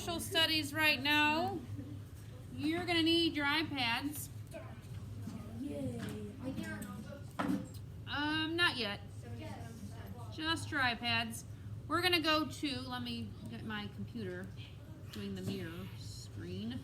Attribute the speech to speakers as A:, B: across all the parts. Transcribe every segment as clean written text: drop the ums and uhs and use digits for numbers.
A: social studies right now, you're going to need your iPads.
B: Yay.
A: Not yet. Just your iPads. We're going to go to, let me get my computer doing the mirror screen.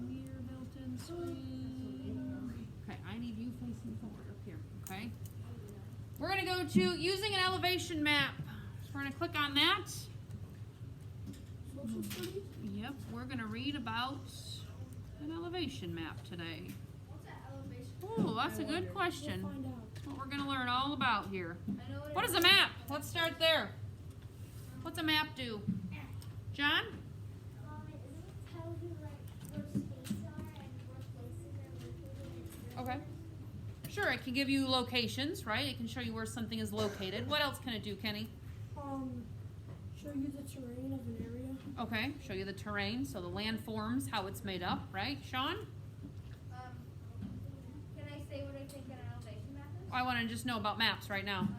A: Mirror built-in screen. Okay, I need you facing forward up here, okay? We're going to go to using an elevation map. So we're going to click on that.
B: Social studies?
A: Yep, we're going to read about an elevation map today.
C: What's that elevation?
A: Ooh, that's a good question.
B: We'll find out.
A: That's what we're going to learn all about here.
C: I know
A: What is a map? Let's start there. What's a map do? John?
D: It doesn't tell you like where states are and where places are located.
A: Okay. Sure, it can give you locations, right? It can show you where something is located. What else can it do, Kenny?
B: Show you the terrain of an area.
A: Okay, show you the terrain, so the landforms, how it's made up, right? Sean?
C: Can I say what I think an elevation map is?
A: I want to just know about maps right now.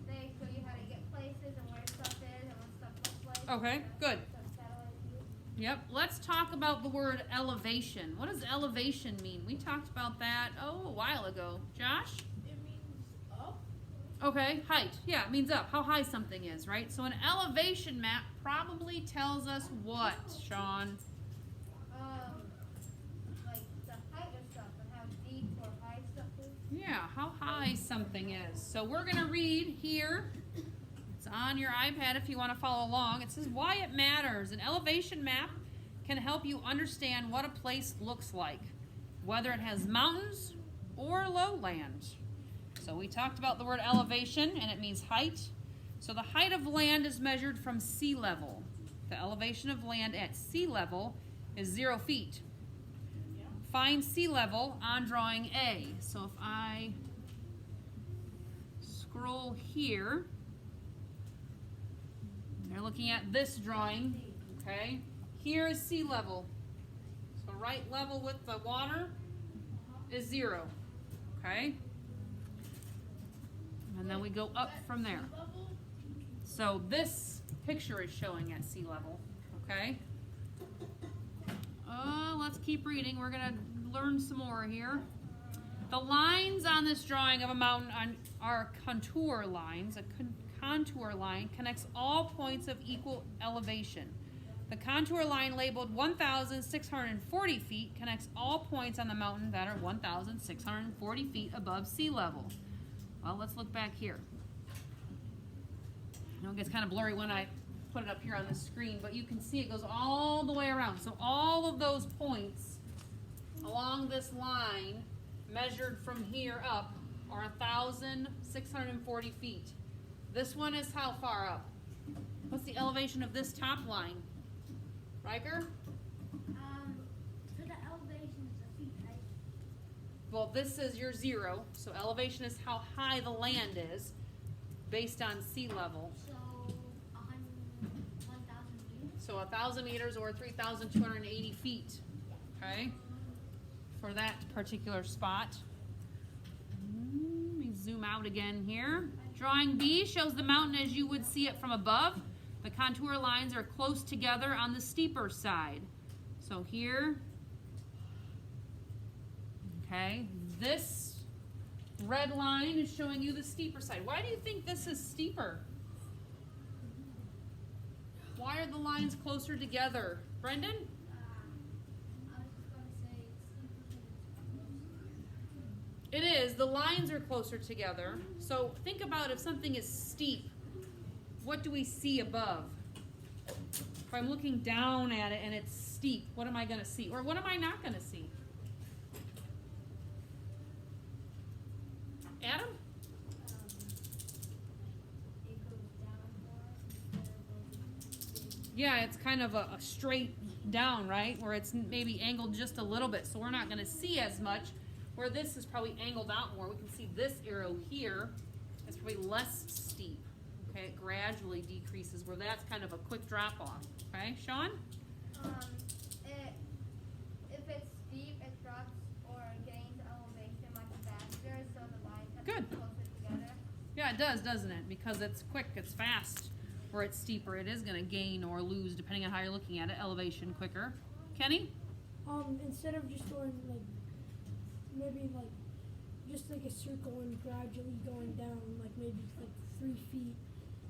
C: They show you how to get places and where stuff is and what stuff looks like.
A: Okay, good.
C: So satellite view.
A: Yep, let's talk about the word elevation. What does elevation mean? We talked about that, a while ago. Josh?
C: It means up.
A: Okay, height. Yeah, it means up, how high something is, right? So an elevation map probably tells us what, Sean?
C: Like the height of stuff and how deep or high stuff is.
A: Yeah, how high something is. So we're going to read here. It's on your iPad if you want to follow along. It says why it matters. An elevation map can help you understand what a place looks like, whether it has mountains or lowland. So we talked about the word elevation, and it means height. So the height of land is measured from sea level. The elevation of land at sea level is 0 feet. Find sea level on drawing A. So if I scroll here, they're looking at this drawing, okay? Here is sea level. So right level with the water is 0, okay? And then we go up from there. So this picture is showing at sea level, okay? Let's keep reading. We're going to learn some more here. The lines on this drawing of a mountain are contour lines. A contour line connects all points of equal elevation. The contour line labeled 1,640 feet connects all points on the mountain that are 1,640 feet above sea level. Well, let's look back here. I know it gets kind of blurry when I put it up here on the screen, but you can see it goes all the way around. So all of those points along this line measured from here up are 1,640 feet. This one is how far up? What's the elevation of this top line? Riker?
D: For the elevation is a feet height.
A: Well, this is your 0, so elevation is how high the land is based on sea level.
D: So 1,000 meters.
A: So 1,000 meters or 3,280 feet, okay, for that particular spot. Let me zoom out again here. Drawing B shows the mountain as you would see it from above. The contour lines are close together on the steeper side. So here, okay, this red line is showing you the steeper side. Why do you think this is steeper? Why are the lines closer together? Brendan?
D: I was just going to say it's steeper because it's close.
A: It is. The lines are closer together. So think about if something is steep, what do we see above? If I'm looking down at it and it's steep, what am I going to see? Or what am I not going to see? Adam?
D: It goes down more instead of going.
A: Yeah, it's kind of a straight down, right? Where it's maybe angled just a little bit, so we're not going to see as much. Where this is probably angled out more, we can see this arrow here. It's probably less steep. Okay, it gradually decreases where that's kind of a quick drop off. Okay, Sean?
C: If it's steep, it drops or gains elevation much faster, so the lines have to
A: Good.
C: be closer together.
A: Yeah, it does, doesn't it? Because it's quick, it's fast. where it's steeper, it is gonna gain or lose, depending on how you're looking at it, elevation quicker. Kenny?
B: Instead of just going like, maybe like, just like a circle and gradually going down, like maybe like 3 feet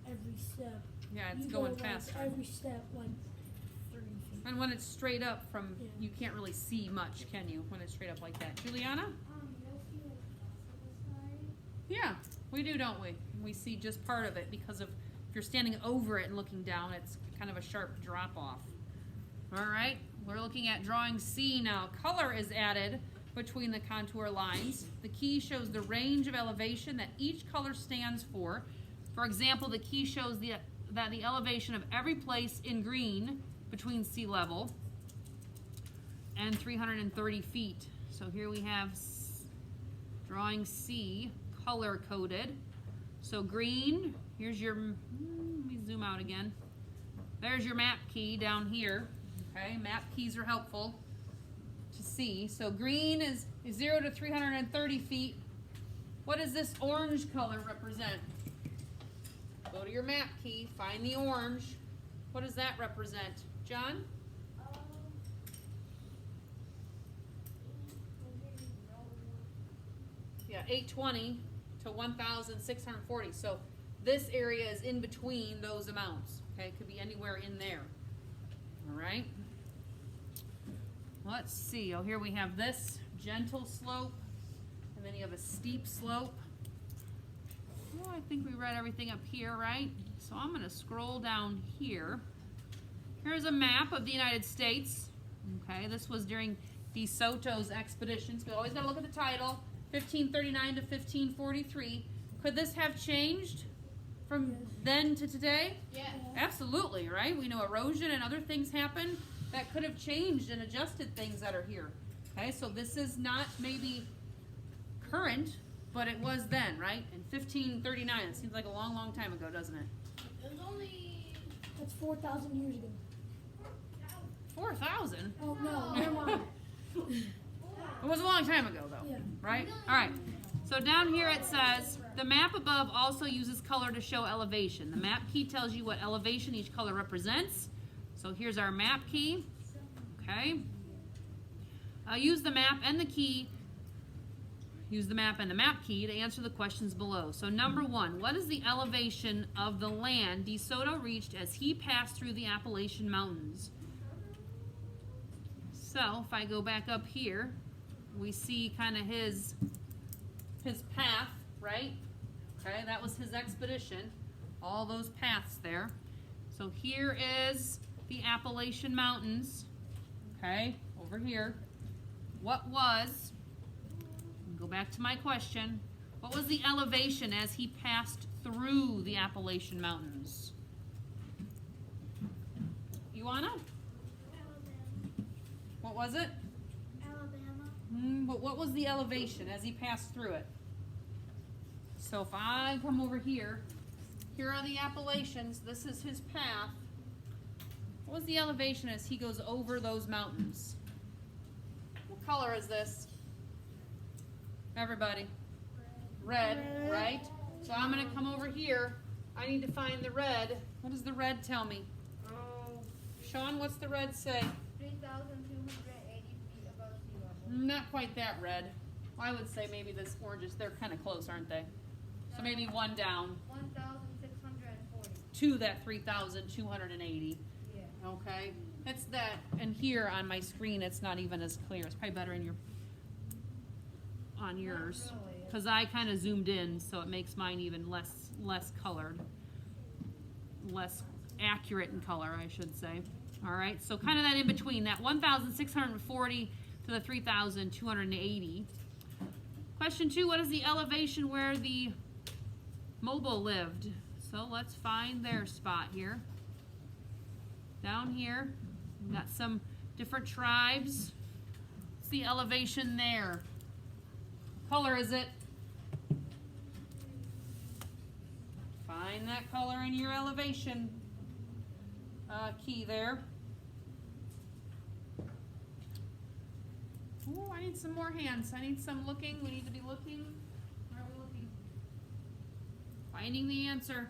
B: every step.
A: Yeah, it's
B: You
A: going
B: go, like,
A: faster.
B: every step like 3 feet.
A: And when it's straight up from,
B: Yeah.
A: you can't really see much, can you, when it's straight up like that? Juliana?
D: You'll see like possible side.
A: Yeah, we do, don't we? We see just part of it because of, if you're standing over it and looking down, it's kind of a sharp drop off. All right, we're looking at drawing C now. Color is added between the contour lines. The key shows the range of elevation that each color stands for. For example, the key shows that the elevation of every place in green between sea level and 330 feet. So here we have drawing C, color coded. So green, here's your, let me zoom out again. There's your map key down here. Okay, map keys are helpful to see. So green is 0 to 330 feet. What does this orange color represent? Go to your map key, find the orange. What does that represent? John? Yeah, 820 to 1,640. So this area is in between those amounts. Okay, it could be anywhere in there. All right. Let's see. Oh, here we have this gentle slope, and then you have a steep slope. Oh, I think we read everything up here, right? So I'm going to scroll down here. Here's a map of the United States. Okay, this was during De Soto's expeditions. We always got to look at the title, 1539 to 1543. Could this have changed from then to today?
C: Yes.
A: Absolutely, right? We know erosion and other things happen that could have changed and adjusted things that are here. Okay, so this is not maybe current, but it was then, right? In 1539. It seems like a long, long time ago, doesn't it?
C: It was only
B: That's 4,000 years ago.
A: 4,000?
B: Oh no, never mind.
A: It was a long time ago, though,
B: Yeah.
A: right? All right. So down here it says, the map above also uses color to show elevation. The map key tells you what elevation each color represents. So here's our map key. Okay. Use the map and the key. Use the map and the map key to answer the questions below. So number 1, what is the elevation of the land De Soto reached as he passed through the Appalachian Mountains? So if I go back up here, we see kind of his path, right? Okay, that was his expedition. All those paths there. So here is the Appalachian Mountains. Okay, over here. What was, go back to my question, what was the elevation as he passed through the Appalachian Mountains? Ioana? What was it?
D: Alabama.
A: But what was the elevation as he passed through it? So if I come over here, here are the Appalachians. This is his path. What was the elevation as he goes over those mountains? What color is this? Everybody. Red, right? So I'm going to come over here. I need to find the red. What does the red tell me? Sean, what's the red say?
C: 3,280 feet above sea level.
A: Not quite that red. I would say maybe this orange is, they're kind of close, aren't they? So maybe one down
C: 1,640.
A: to that 3,280.
C: Yeah.
A: Okay? It's that, and here on my screen it's not even as clear. It's probably better in on yours.
C: Not really.
A: Because I kind of zoomed in, so it makes mine even less colored. Less accurate in color, I should say. All right, so kind of that in between, that 1,640 to the 3,280. Question 2, what is the elevation where the Mobo lived? So let's find their spot here. Down here, we've got some different tribes. What's the elevation there? What color is it? Find that color in your elevation key there. Oh, I need some more hands. I need some looking. We need to be looking. Where are we looking? Finding the answer.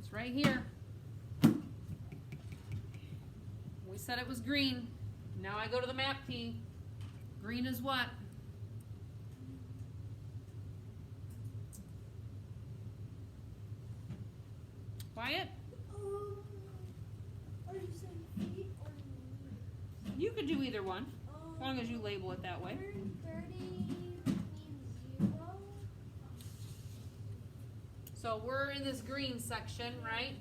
A: It's right here. We said it was green. Now I go to the map key. Green is what? Wyatt?
B: Are you saying feet or meters?
A: You could do either one, as long as you label it that way.
D: 130 means 0.
A: So we're in this green section, right?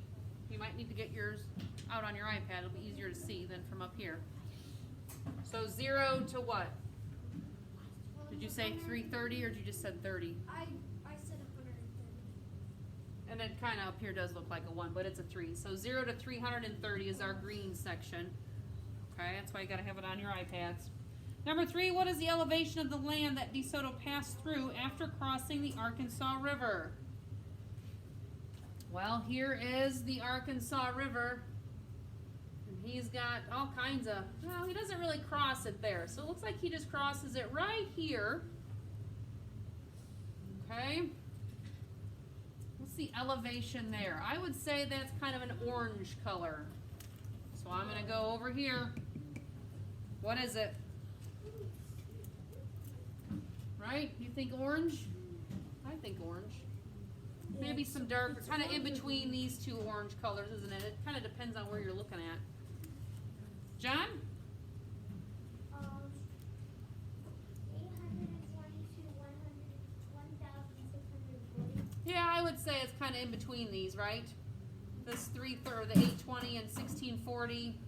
A: You might need to get yours out on your iPad. It'll be easier to see than from up here. So 0 to what? Did you say 330 or did you just said 30?
D: I said 130.
A: And it kind of up here does look like a 1, but it's a 3. So 0 to 330 is our green section. Okay, that's why you got to have it on your iPads. Number 3, what is the elevation of the land that DeSoto passed through after crossing the Arkansas River? Well, here is the Arkansas River. And he's got all kinds of, well, he doesn't really cross it there. So it looks like he just crosses it right here. Okay. What's the elevation there? I would say that's kind of an orange color. So I'm going to go over here. What is it? Right? You think orange? I think orange. Maybe some dark, kind of in between these two orange colors, isn't it? It kind of depends on where you're looking at. John?
D: 820 to 1,640.
A: Yeah, I would say it's kind of in between these, right? This the 820 and 1640.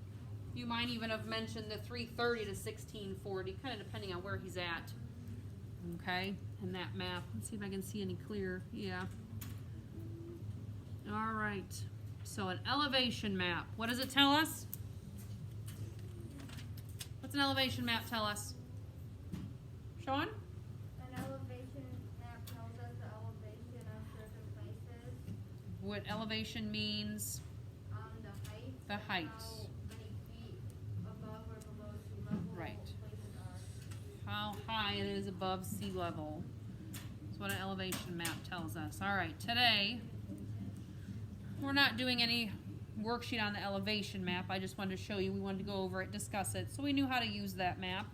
A: You might even have mentioned the 330 to 1640, kind of depending on where he's at. Okay, in that map. Let's see if I can see any clear. Yeah. All right. So an elevation map. What does it tell us? What's an elevation map tell us? Sean?
C: An elevation map tells us the elevation of certain places.
A: What elevation means?
C: The height.
A: The height.
C: How many feet above or below sea level
A: Right.
C: places are.
A: How high it is above sea level. That's what an elevation map tells us. All right, today we're not doing any worksheet on the elevation map. I just wanted to show you. We wanted to go over it, discuss it, so we knew how to use that map.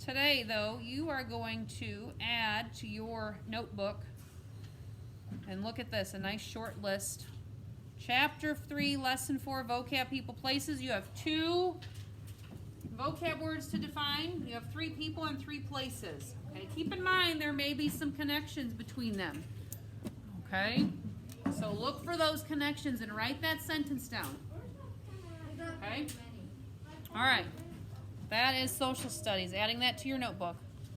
A: Today, though, you are going to add to your notebook, and look at this, a nice short list. Chapter 3, Lesson 4, Vocab, People, Places. You have 2 vocab words to define. You have 3 people and 3 places. Okay, keep in mind there may be some connections between them. Okay, so look for those connections and write that sentence down. Okay, all right. That is social studies. Adding that to your notebook.